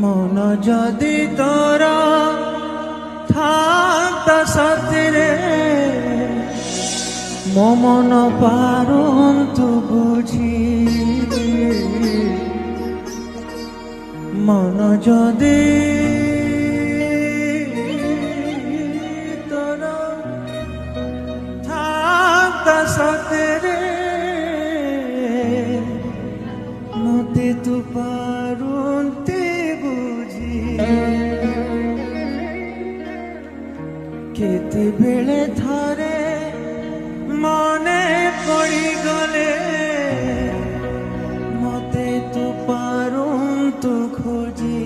মন যদি তোরা থাকতা সাথে মো মন পারন্তু বুঝি মন যদি তোরা থাকতা সাথে মতে তু পারন্তি বুঝি কেতেবেলে থরে মনে পড়ি গলে মতে তু পারন্তু খোঁজি।